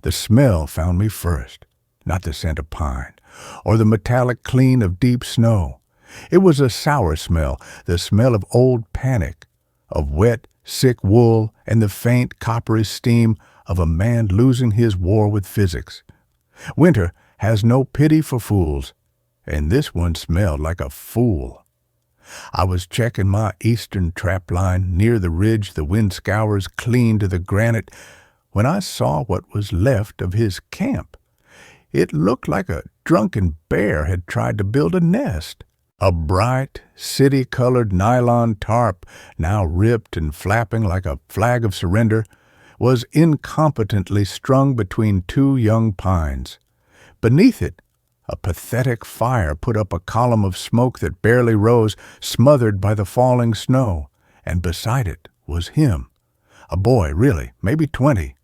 The smell found me first, not the scent of pine, or the metallic clean of deep snow. It was a sour smell, the smell of old panic, of wet, sick wool, and the faint, coppery steam of a man losing his war with physics. Winter has no pity for fools, and this one smelled like a fool. I was checking my eastern trapline near the ridge the wind scours clean to the granite when I saw what was left of his camp. It looked like a drunken bear had tried to build a nest. A bright, city-colored nylon tarp, now ripped and flapping like a flag of surrender, was incompetently strung between two young pines. Beneath it, a pathetic fire put up a column of smoke that barely rose, smothered by the falling snow, and beside it was him, a boy, really, maybe 20,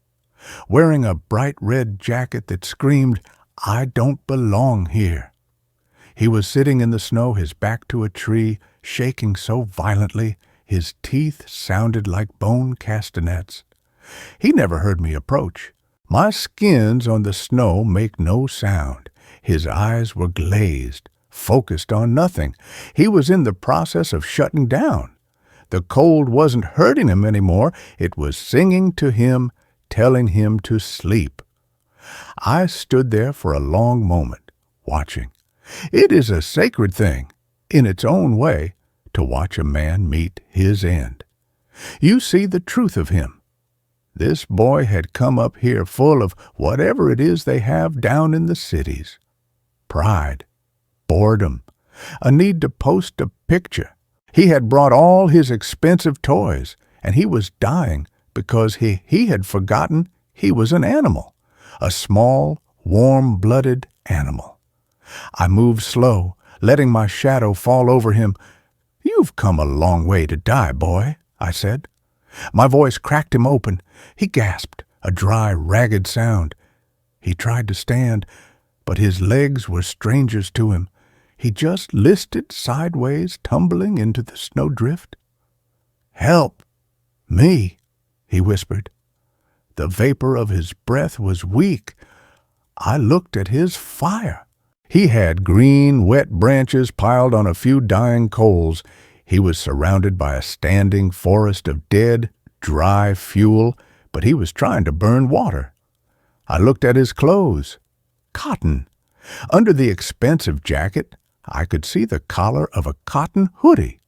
wearing a bright red jacket that screamed, "I don't belong here." He was sitting in the snow, his back to a tree, shaking so violently his teeth sounded like bone castanets. He never heard me approach. My skins on the snow make no sound. His eyes were glazed, focused on nothing. He was in the process of shutting down. The cold wasn't hurting him anymore. It was singing to him, telling him to sleep. I stood there for a long moment, watching. It is a sacred thing, in its own way, to watch a man meet his end. You see the truth of him. This boy had come up here full of whatever it is they have down in the cities. Pride, boredom, a need to post a picture. He had brought all his expensive toys, and he was dying because he had forgotten he was an animal, a small, warm-blooded animal. I moved slow, letting my shadow fall over him. "You've come a long way to die, boy," I said. My voice cracked him open. He gasped, a dry, ragged sound. He tried to stand, but his legs were strangers to him. He just listed sideways, tumbling into the snowdrift. "Help! Me!" he whispered. The vapor of his breath was weak. I looked at his fire. He had green, wet branches piled on a few dying coals. He was surrounded by a standing forest of dead, dry fuel, but he was trying to burn water. I looked at his clothes. Cotton. Under the expensive jacket, I could see the collar of a cotton hoodie,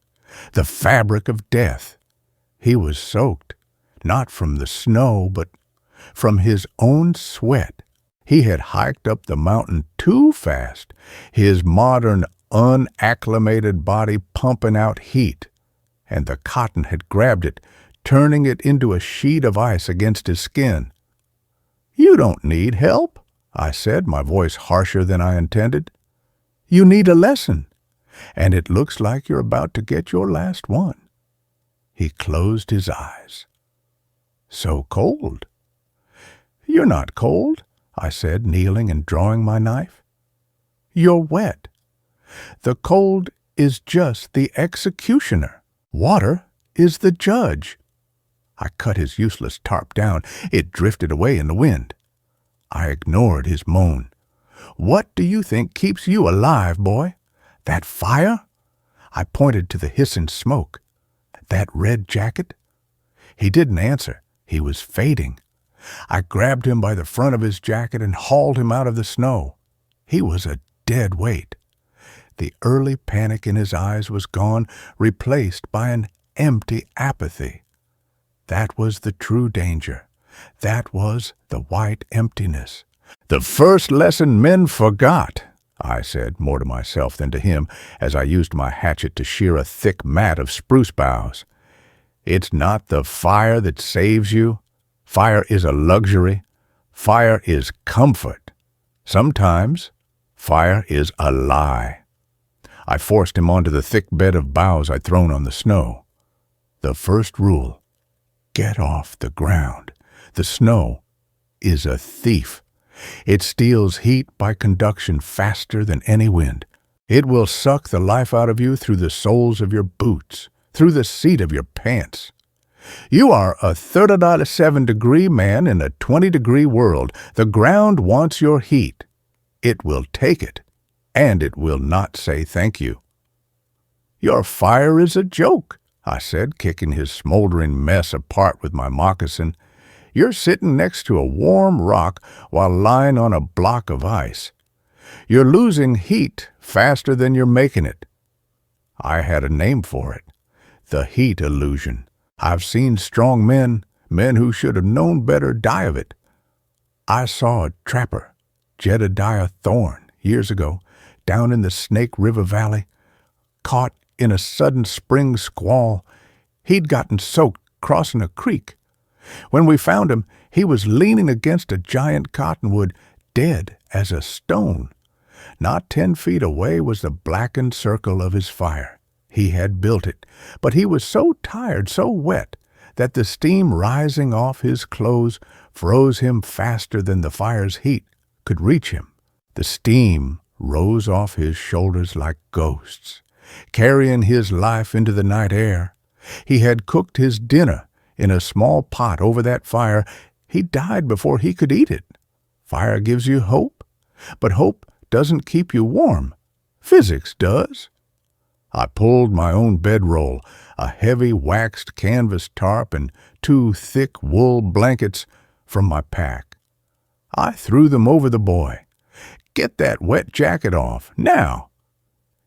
the fabric of death. He was soaked, not from the snow, but from his own sweat. He had hiked up the mountain too fast, his modern, unacclimated body pumping out heat, and the cotton had grabbed it, turning it into a sheet of ice against his skin. "You don't need help," I said, my voice harsher than I intended. "You need a lesson, and it looks like you're about to get your last one." He closed his eyes. "So cold." "You're not cold," I said, kneeling and drawing my knife. "You're wet. The cold is just the executioner. Water is the judge." I cut his useless tarp down. It drifted away in the wind. I ignored his moan. "What do you think keeps you alive, boy? That fire?" I pointed to the hissing smoke. "That red jacket?" He didn't answer. He was fading. I grabbed him by the front of his jacket and hauled him out of the snow. He was a dead weight. The early panic in his eyes was gone, replaced by an empty apathy. That was the true danger. That was the white emptiness. "The first lesson men forgot," I said, more to myself than to him, as I used my hatchet to shear a thick mat of spruce boughs. "It's not the fire that saves you. Fire is a luxury. Fire is comfort. Sometimes fire is a lie." I forced him onto the thick bed of boughs I'd thrown on the snow. The first rule: get off the ground. The snow is a thief. It steals heat by conduction faster than any wind. It will suck the life out of you through the soles of your boots, through the seat of your pants. You are a 37-degree man in a 20-degree world. The ground wants your heat. It will take it, and it will not say thank you. Your fire is a joke, I said, kicking his smoldering mess apart with my moccasin. You're sitting next to a warm rock while lying on a block of ice. You're losing heat faster than you're making it. I had a name for it, the heat illusion. I've seen strong men who should have known better, die of it. I saw a trapper, Jedediah Thorne, years ago, down in the Snake River Valley, caught in a sudden spring squall. He'd gotten soaked crossing a creek. When we found him, he was leaning against a giant cottonwood, dead as a stone. Not 10 feet away was the blackened circle of his fire. He had built it, but he was so tired, so wet, that the steam rising off his clothes froze him faster than the fire's heat could reach him. The steam rose off his shoulders like ghosts, carrying his life into the night air. He had cooked his dinner in a small pot over that fire. He died before he could eat it. Fire gives you hope, but hope doesn't keep you warm. Physics does. I pulled my own bedroll, a heavy waxed canvas tarp and 2 thick wool blankets, from my pack. I threw them over the boy. Get that wet jacket off, now.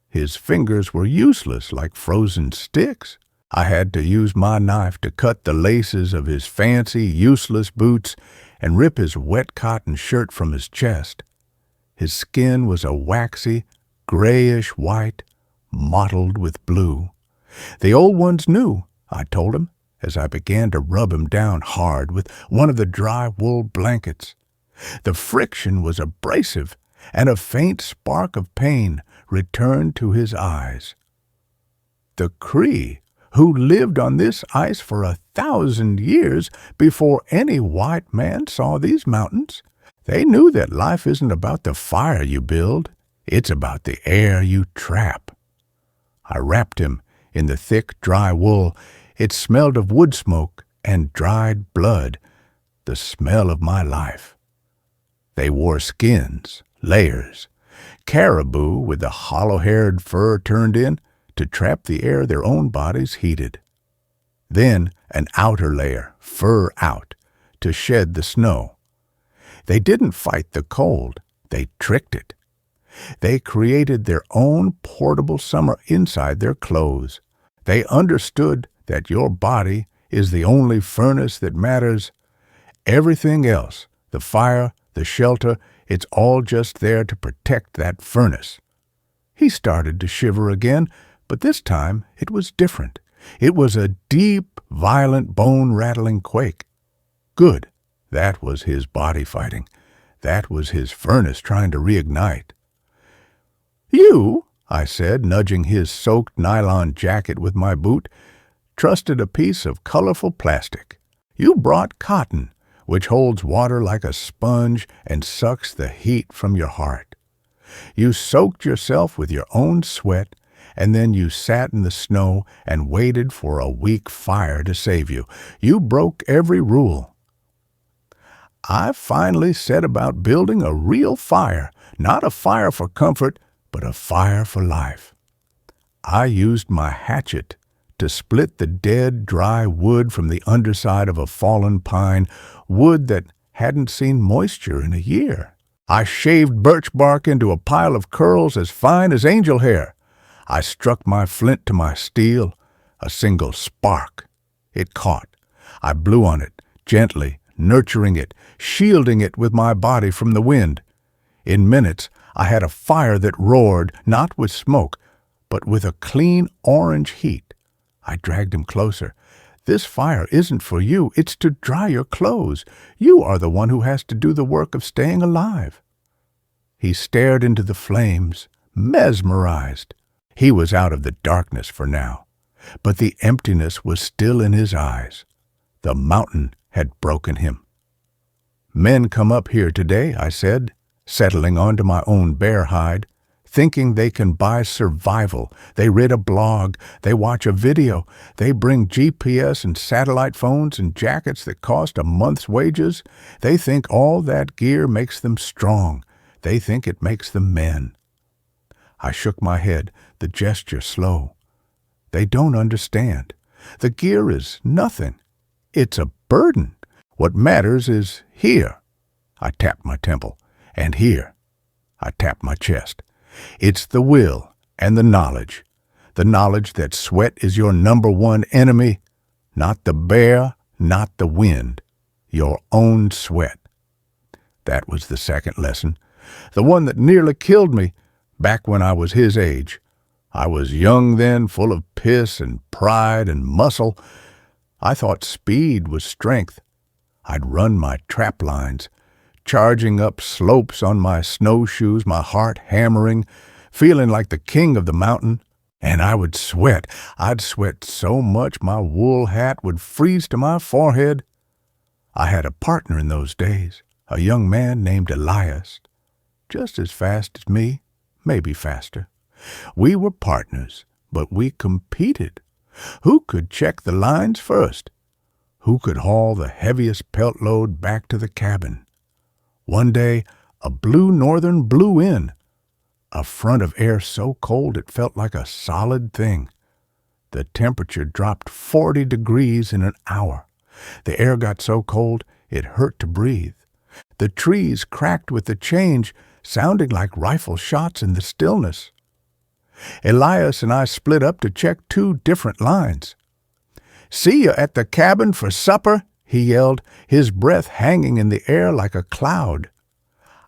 His fingers were useless like frozen sticks. I had to use my knife to cut the laces of his fancy, useless boots and rip his wet cotton shirt from his chest. His skin was a waxy, grayish white, mottled with blue. The old ones knew, I told him, as I began to rub him down hard with one of the dry wool blankets. The friction was abrasive, and a faint spark of pain returned to his eyes. The Cree, who lived on this ice for 1,000 years before any white man saw these mountains, they knew that life isn't about the fire you build, it's about the air you trap. I wrapped him in the thick, dry wool. It smelled of wood smoke and dried blood, the smell of my life. They wore skins, layers, caribou with the hollow-haired fur turned in to trap the air their own bodies heated. Then an outer layer, fur out, to shed the snow. They didn't fight the cold, they tricked it. They created their own portable summer inside their clothes. They understood that your body is the only furnace that matters. Everything else, the fire, the shelter, it's all just there to protect that furnace. He started to shiver again, but this time it was different. It was a deep, violent, bone-rattling quake. Good. That was his body fighting. That was his furnace trying to reignite. You, I said, nudging his soaked nylon jacket with my boot, trusted a piece of colorful plastic. You brought cotton, which holds water like a sponge and sucks the heat from your heart. You soaked yourself with your own sweat, and then you sat in the snow and waited for a weak fire to save you. You broke every rule. I finally set about building a real fire, not a fire for comfort, but a fire for life. I used my hatchet to split the dead, dry wood from the underside of a fallen pine, wood that hadn't seen moisture in a year. I shaved birch bark into a pile of curls as fine as angel hair. I struck my flint to my steel, a single spark. It caught. I blew on it, gently, nurturing it, shielding it with my body from the wind. In minutes, I had a fire that roared, not with smoke, but with a clean orange heat. I dragged him closer. This fire isn't for you. It's to dry your clothes. You are the one who has to do the work of staying alive. He stared into the flames, mesmerized. He was out of the darkness for now, but the emptiness was still in his eyes. The mountain had broken him. Men come up here today, I said, settling onto my own bear hide, thinking they can buy survival. They read a blog, they watch a video, they bring GPS and satellite phones and jackets that cost a month's wages. They think all that gear makes them strong. They think it makes them men. I shook my head, the gesture slow. They don't understand. The gear is nothing. It's a burden. What matters is here. I tapped my temple. And here. I tapped my chest. It's the will and the knowledge that sweat is your number one enemy, not the bear, not the wind, your own sweat. That was the second lesson, the one that nearly killed me back when I was his age. I was young then, full of piss and pride and muscle. I thought speed was strength. I'd run my trap lines, charging up slopes on my snowshoes, my heart hammering, feeling like the king of the mountain. And I would sweat. I'd sweat so much my wool hat would freeze to my forehead. I had a partner in those days, a young man named Elias, just as fast as me, maybe faster. We were partners, but we competed. Who could check the lines first? Who could haul the heaviest pelt load back to the cabin? One day, a blue northern blew in, a front of air so cold it felt like a solid thing. The temperature dropped 40 degrees in an hour. The air got so cold it hurt to breathe. The trees cracked with the change, sounding like rifle shots in the stillness. Elias and I split up to check 2 different lines. "See you at the cabin for supper," he yelled, his breath hanging in the air like a cloud.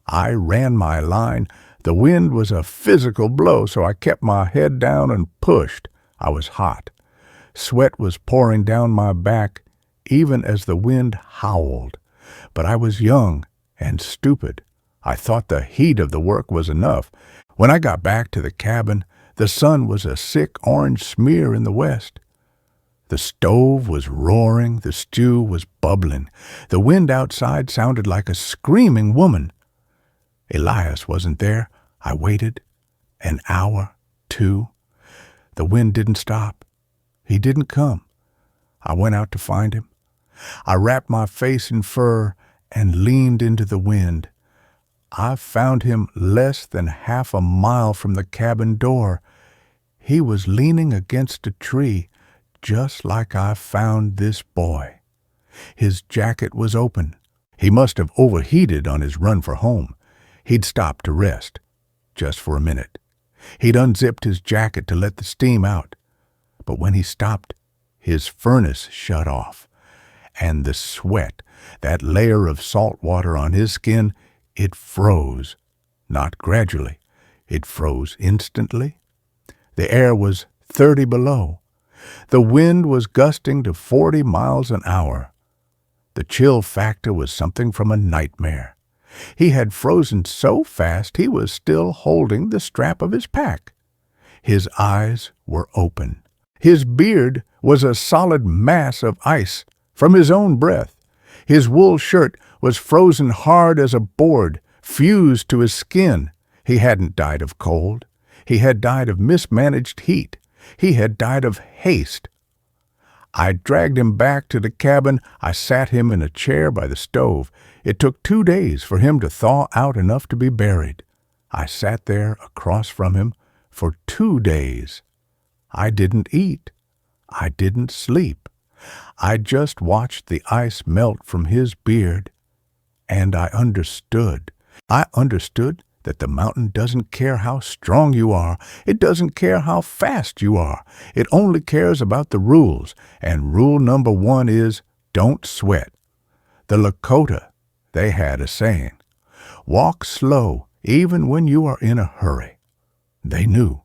I ran my line. The wind was a physical blow, so I kept my head down and pushed. I was hot. Sweat was pouring down my back, even as the wind howled. But I was young and stupid. I thought the heat of the work was enough. When I got back to the cabin, the sun was a sick orange smear in the west. The stove was roaring, the stew was bubbling. The wind outside sounded like a screaming woman. Elias wasn't there. I waited. An hour, 2. The wind didn't stop. He didn't come. I went out to find him. I wrapped my face in fur and leaned into the wind. I found him less than half a mile from the cabin door. He was leaning against a tree, just like I found this boy. His jacket was open. He must have overheated on his run for home. He'd stopped to rest, just for a minute. He'd unzipped his jacket to let the steam out. But when he stopped, his furnace shut off. And the sweat, that layer of salt water on his skin, it froze. Not gradually. It froze instantly. The air was 30 below. The wind was gusting to 40 miles an hour. The chill factor was something from a nightmare. He had frozen so fast he was still holding the strap of his pack. His eyes were open. His beard was a solid mass of ice from his own breath. His wool shirt was frozen hard as a board, fused to his skin. He hadn't died of cold. He had died of mismanaged heat. He had died of haste. I dragged him back to the cabin. I sat him in a chair by the stove. It took 2 days for him to thaw out enough to be buried. I sat there across from him for 2 days. I didn't eat. I didn't sleep. I just watched the ice melt from his beard. And I understood. I understood that the mountain doesn't care how strong you are. It doesn't care how fast you are. It only cares about the rules. And rule number 1 is, don't sweat. The Lakota, they had a saying, walk slow even when you are in a hurry. They knew.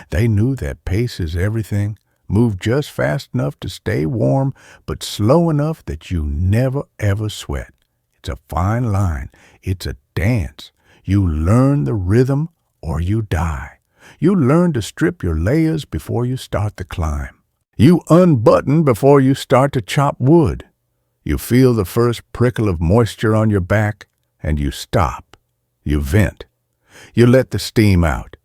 They knew that pace is everything. Move just fast enough to stay warm, but slow enough that you never ever sweat. It's a fine line. It's a dance. You learn the rhythm or you die. You learn to strip your layers before you start the climb. You unbutton before you start to chop wood. You feel the first prickle of moisture on your back, and you stop. You vent. You let the steam out.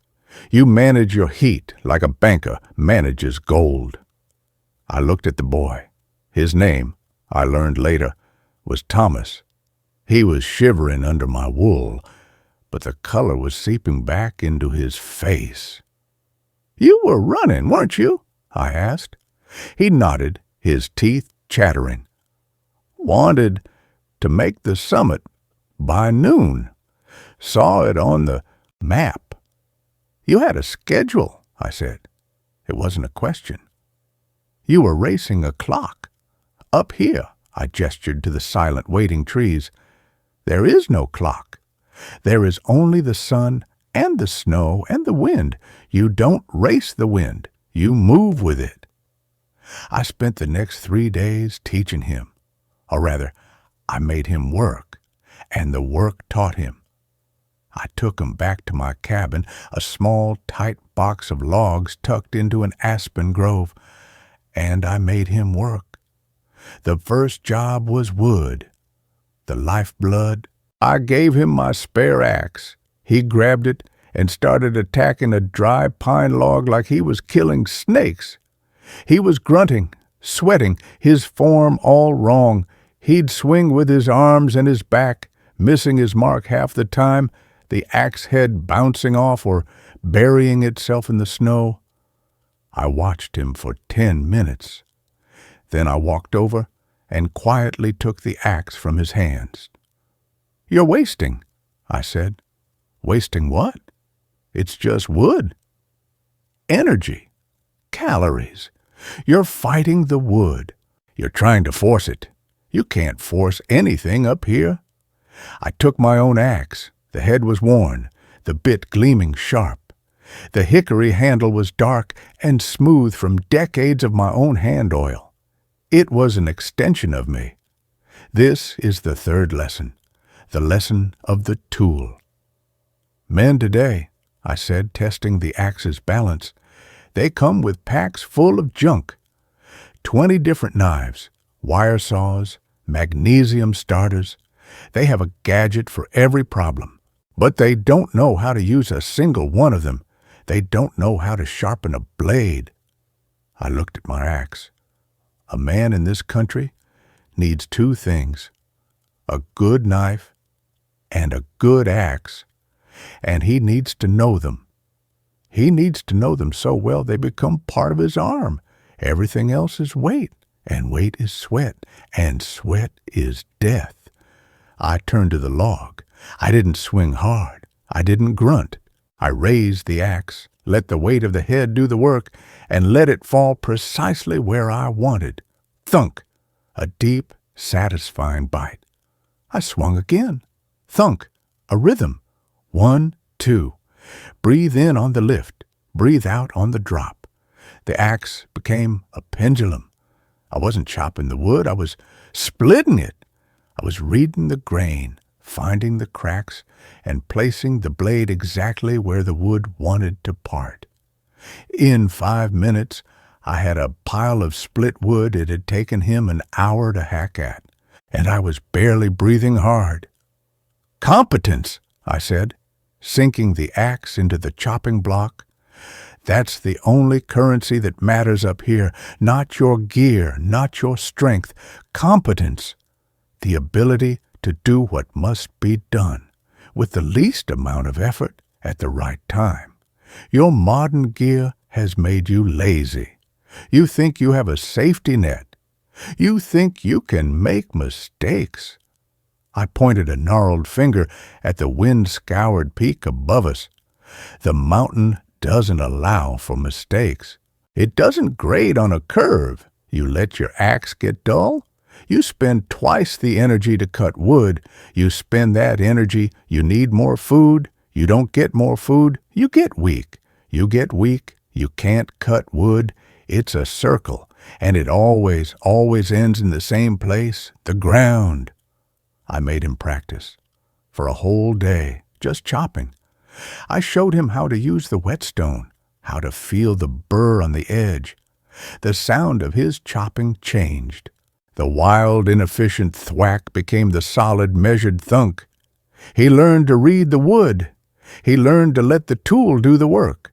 You manage your heat like a banker manages gold. I looked at the boy. His name, I learned later, was Thomas. He was shivering under my wool, but the color was seeping back into his face. "You were running, weren't you?" I asked. He nodded, his teeth chattering. "Wanted to make the summit by noon. Saw it on the map." "You had a schedule," I said. It wasn't a question. "You were racing a clock. Up here," I gestured to the silent waiting trees. "There is no clock. There is only the sun and the snow and the wind. You don't race the wind. You move with it." I spent the next 3 days teaching him. Or rather, I made him work, and the work taught him. I took him back to my cabin, a small, tight box of logs tucked into an aspen grove, and I made him work. The first job was wood, the lifeblood. I gave him my spare axe. He grabbed it and started attacking a dry pine log like he was killing snakes. He was grunting, sweating, his form all wrong. He'd swing with his arms and his back, missing his mark half the time, the axe head bouncing off or burying itself in the snow. I watched him for 10 minutes. Then I walked over and quietly took the axe from his hands. "You're wasting," I said. "Wasting what?" "It's just wood." "Energy. Calories. You're fighting the wood. You're trying to force it. You can't force anything up here." I took my own axe. The head was worn, the bit gleaming sharp. The hickory handle was dark and smooth from decades of my own hand oil. It was an extension of me. This is the third lesson, the lesson of the tool. "Men today," I said, testing the axe's balance, "they come with packs full of junk. 20 different knives, wire saws, magnesium starters. They have a gadget for every problem, but they don't know how to use a single one of them. They don't know how to sharpen a blade." I looked at my axe. A man in this country needs 2 things, a good knife and a good axe, and he needs to know them. He needs to know them so well they become part of his arm. Everything else is weight, and weight is sweat, and sweat is death. I turned to the log. I didn't swing hard. I didn't grunt. I raised the axe, let the weight of the head do the work, and let it fall precisely where I wanted. Thunk! A deep, satisfying bite. I swung again. Thunk! A rhythm. 1, 2. Breathe in on the lift. Breathe out on the drop. The axe became a pendulum. I wasn't chopping the wood. I was splitting it. I was reading the grain, finding the cracks, and placing the blade exactly where the wood wanted to part. In 5 minutes, I had a pile of split wood it had taken him an hour to hack at, and I was barely breathing hard. "Competence," I said, sinking the axe into the chopping block. "That's the only currency that matters up here, not your gear, not your strength. Competence. The ability to do what must be done, with the least amount of effort at the right time. Your modern gear has made you lazy. You think you have a safety net. You think you can make mistakes." I pointed a gnarled finger at the wind-scoured peak above us. "The mountain doesn't allow for mistakes. It doesn't grade on a curve. You let your axe get dull. You spend twice the energy to cut wood. You spend that energy, you need more food. You don't get more food, you get weak. You get weak, you can't cut wood. It's a circle, and it always ends in the same place, the ground." I made him practice. For a whole day, just chopping. I showed him how to use the whetstone, how to feel the burr on the edge. The sound of his chopping changed. The wild, inefficient thwack became the solid, measured thunk. He learned to read the wood. He learned to let the tool do the work.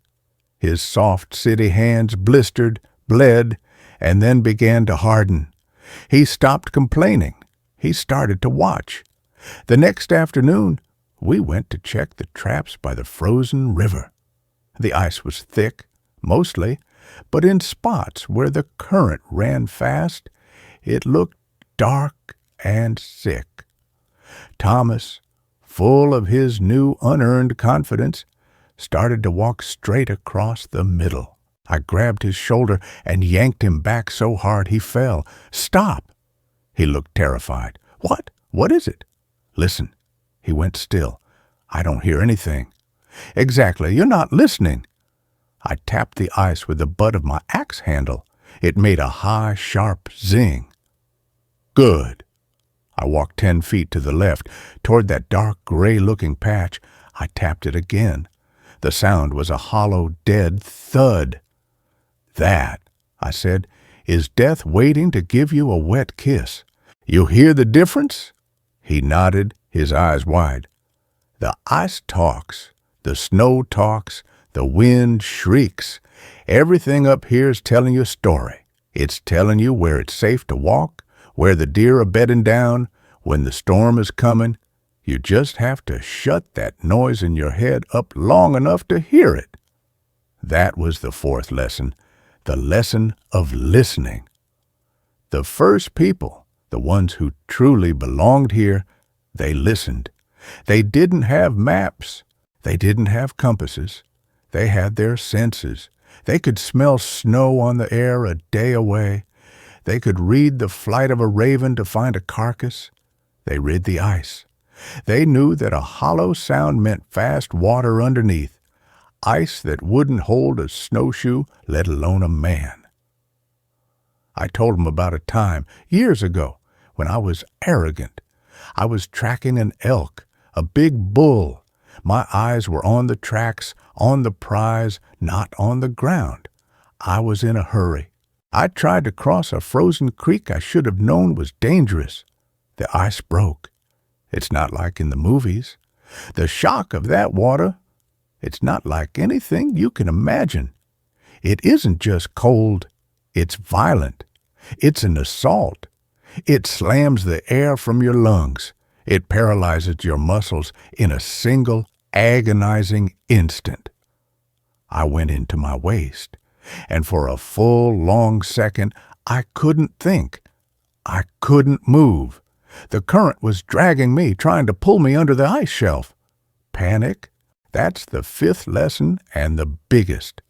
His soft city hands blistered, bled, and then began to harden. He stopped complaining. He started to watch. The next afternoon, we went to check the traps by the frozen river. The ice was thick, mostly, but in spots where the current ran fast, it looked dark and sick. Thomas, full of his new unearned confidence, started to walk straight across the middle. I grabbed his shoulder and yanked him back so hard he fell. "Stop!" He looked terrified. "What? What is it?" "Listen." He went still. "I don't hear anything." "Exactly. You're not listening." I tapped the ice with the butt of my axe handle. It made a high, sharp zing. "Good." I walked 10 feet to the left, toward that dark, gray-looking patch. I tapped it again. The sound was a hollow, dead thud. "That," I said, "is death waiting to give you a wet kiss. You hear the difference?" He nodded, his eyes wide. "The ice talks. The snow talks. The wind shrieks. Everything up here's telling you a story. It's telling you where it's safe to walk, where the deer are bedding down, when the storm is coming. You just have to shut that noise in your head up long enough to hear it." That was the fourth lesson, the lesson of listening. The first people, the ones who truly belonged here, they listened. They didn't have maps. They didn't have compasses. They had their senses. They could smell snow on the air a day away. They could read the flight of a raven to find a carcass. They read the ice. They knew that a hollow sound meant fast water underneath, ice that wouldn't hold a snowshoe, let alone a man. I told them about a time, years ago, when I was arrogant. I was tracking an elk, a big bull. My eyes were on the tracks, on the prize, not on the ground. I was in a hurry. I tried to cross a frozen creek I should have known was dangerous. The ice broke. It's not like in the movies. The shock of that water, it's not like anything you can imagine. It isn't just cold, it's violent. It's an assault. It slams the air from your lungs. It paralyzes your muscles in a single agonizing instant. I went into my waist, and for a full, long second, I couldn't think. I couldn't move. The current was dragging me, trying to pull me under the ice shelf. Panic? That's the fifth lesson and the biggest.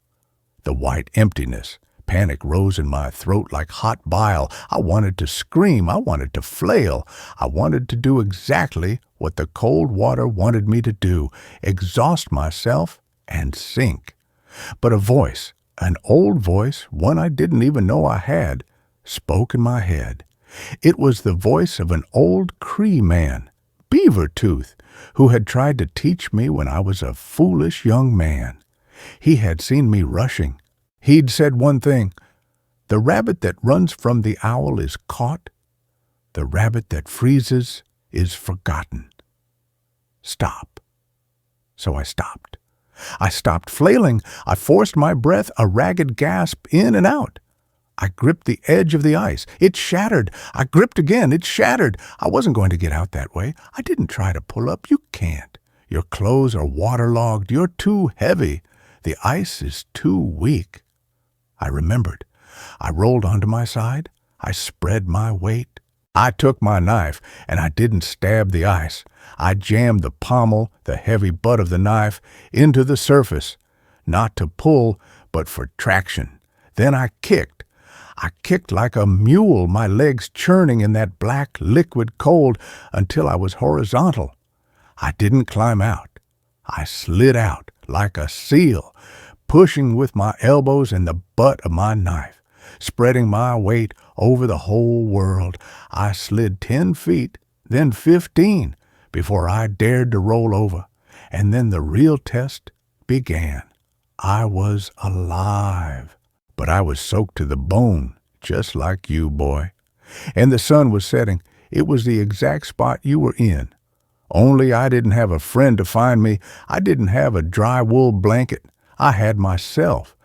The white emptiness. Panic rose in my throat like hot bile. I wanted to scream. I wanted to flail. I wanted to do exactly what the cold water wanted me to do, exhaust myself and sink. But a voice, an old voice, one I didn't even know I had, spoke in my head. It was the voice of an old Cree man, Beavertooth, who had tried to teach me when I was a foolish young man. He had seen me rushing. He'd said one thing: "The rabbit that runs from the owl is caught. The rabbit that freezes is forgotten. Stop." So I stopped. I stopped flailing. I forced my breath, a ragged gasp in and out. I gripped the edge of the ice. It shattered. I gripped again. It shattered. I wasn't going to get out that way. I didn't try to pull up. You can't. Your clothes are waterlogged. You're too heavy. The ice is too weak. I remembered. I rolled onto my side. I spread my weight. I took my knife, and I didn't stab the ice. I jammed the pommel, the heavy butt of the knife, into the surface, not to pull, but for traction. Then I kicked. I kicked like a mule, my legs churning in that black liquid cold until I was horizontal. I didn't climb out. I slid out like a seal, pushing with my elbows and the butt of my knife, spreading my weight over the whole world. I slid 10 feet, then 15, before I dared to roll over, and then the real test began. I was alive, but I was soaked to the bone, just like you, boy. And the sun was setting. It was the exact spot you were in. Only I didn't have a friend to find me. I didn't have a dry wool blanket. I had myself.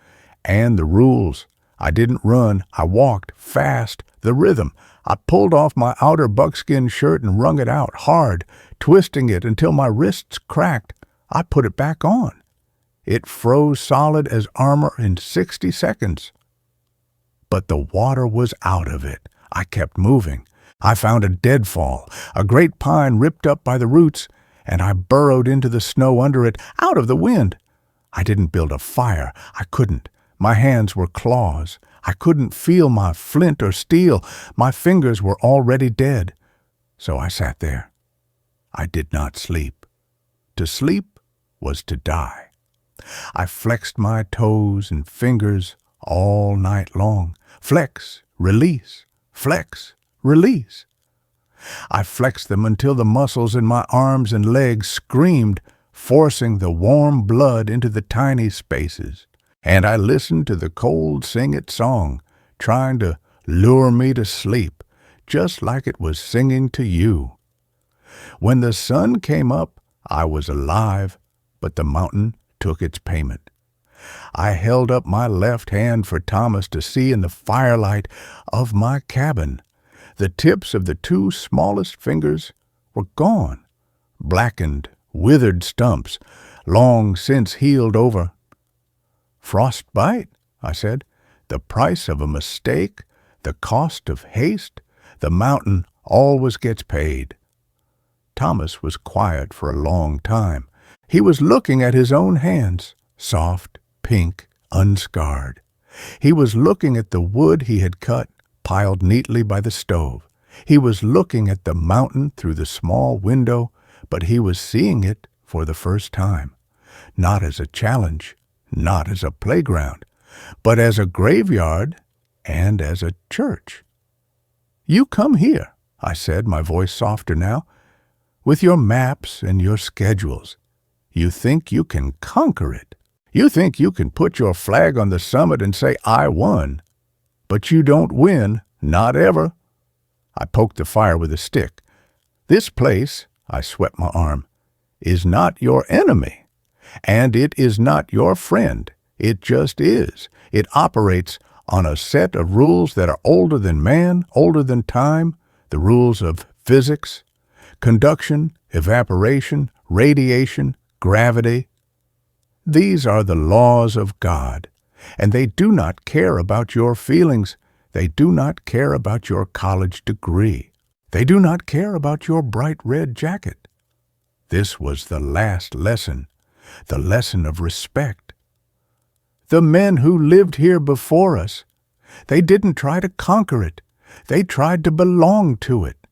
And the rules. I didn't run. I walked fast. The rhythm. I pulled off my outer buckskin shirt and wrung it out hard, twisting it until my wrists cracked. I put it back on. It froze solid as armor in 60 seconds. But the water was out of it. I kept moving. I found a deadfall, a great pine ripped up by the roots, and I burrowed into the snow under it, out of the wind. I didn't build a fire. I couldn't. My hands were claws. I couldn't feel my flint or steel. My fingers were already dead. So I sat there. I did not sleep. To sleep was to die. I flexed my toes and fingers all night long. Flex, release, flex, release. I flexed them until the muscles in my arms and legs screamed, forcing the warm blood into the tiny spaces. And I listened to the cold sing its song, trying to lure me to sleep, just like it was singing to you. When the sun came up, I was alive, but the mountain took its payment. I held up my left hand for Thomas to see in the firelight of my cabin. The tips of the two smallest fingers were gone, blackened, withered stumps, long since healed over. "Frostbite," I said, "the price of a mistake, the cost of haste, the mountain always gets paid." Thomas was quiet for a long time. He was looking at his own hands, soft, pink, unscarred. He was looking at the wood he had cut, piled neatly by the stove. He was looking at the mountain through the small window, but he was seeing it for the first time, not as a challenge, not as a playground, but as a graveyard and as a church. "You come here," I said, my voice softer now, "with your maps and your schedules. You think you can conquer it. You think you can put your flag on the summit and say, 'I won.' But you don't win, not ever." I poked the fire with a stick. "This place," I swept my arm, "is not your enemy. And it is not your friend. It just is. It operates on a set of rules that are older than man, older than time, the rules of physics, conduction, evaporation, radiation, gravity. These are the laws of God, and they do not care about your feelings. They do not care about your college degree. They do not care about your bright red jacket. This was the last lesson, the lesson of respect. The men who lived here before us, they didn't try to conquer it. They tried to belong to it.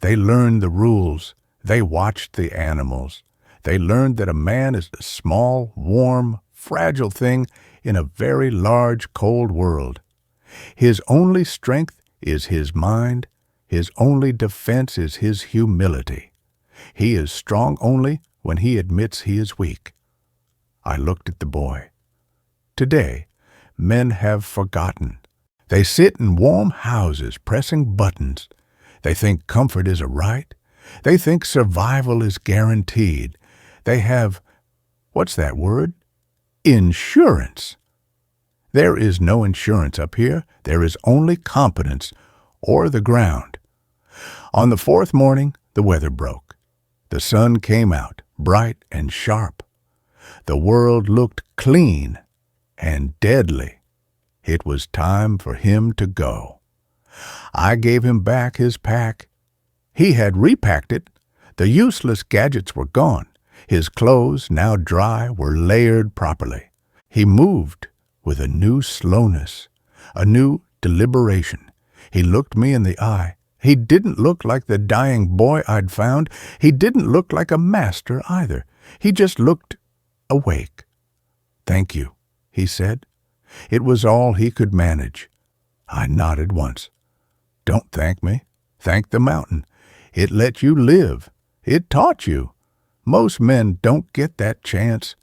They learned the rules. They watched the animals. They learned that a man is a small, warm, fragile thing in a very large, cold world. His only strength is his mind. His only defense is his humility. He is strong only when he admits he is weak. I looked at the boy. Today, men have forgotten. They sit in warm houses pressing buttons. They think comfort is a right. They think survival is guaranteed. They have, what's that word? Insurance. There is no insurance up here. There is only competence, or the ground. On the fourth morning, the weather broke. The sun came out, bright and sharp. The world looked clean and deadly. It was time for him to go. I gave him back his pack. He had repacked it. The useless gadgets were gone. His clothes, now dry, were layered properly. He moved with a new slowness, a new deliberation. He looked me in the eye. He didn't look like the dying boy I'd found. He didn't look like a master either. He just looked awake. "Thank you," he said. It was all he could manage. I nodded once. "Don't thank me. Thank the mountain. It let you live. It taught you. Most men don't get that chance.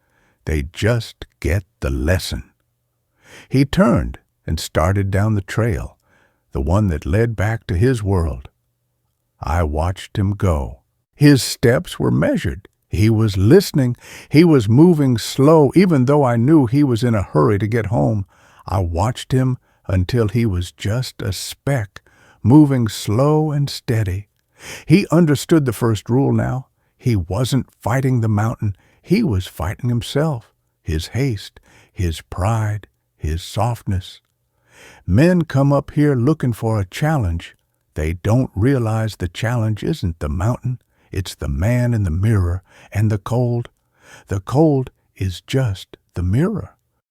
They just get the lesson." He turned and started down the trail, the one that led back to his world. I watched him go. His steps were measured. He was listening. He was moving slow, even though I knew he was in a hurry to get home. I watched him until he was just a speck, moving slow and steady. He understood the first rule now. He wasn't fighting the mountain. He was fighting himself, his haste, his pride, his softness. Men come up here looking for a challenge. They don't realize the challenge isn't the mountain. It's the man in the mirror and the cold. The cold is just the mirror.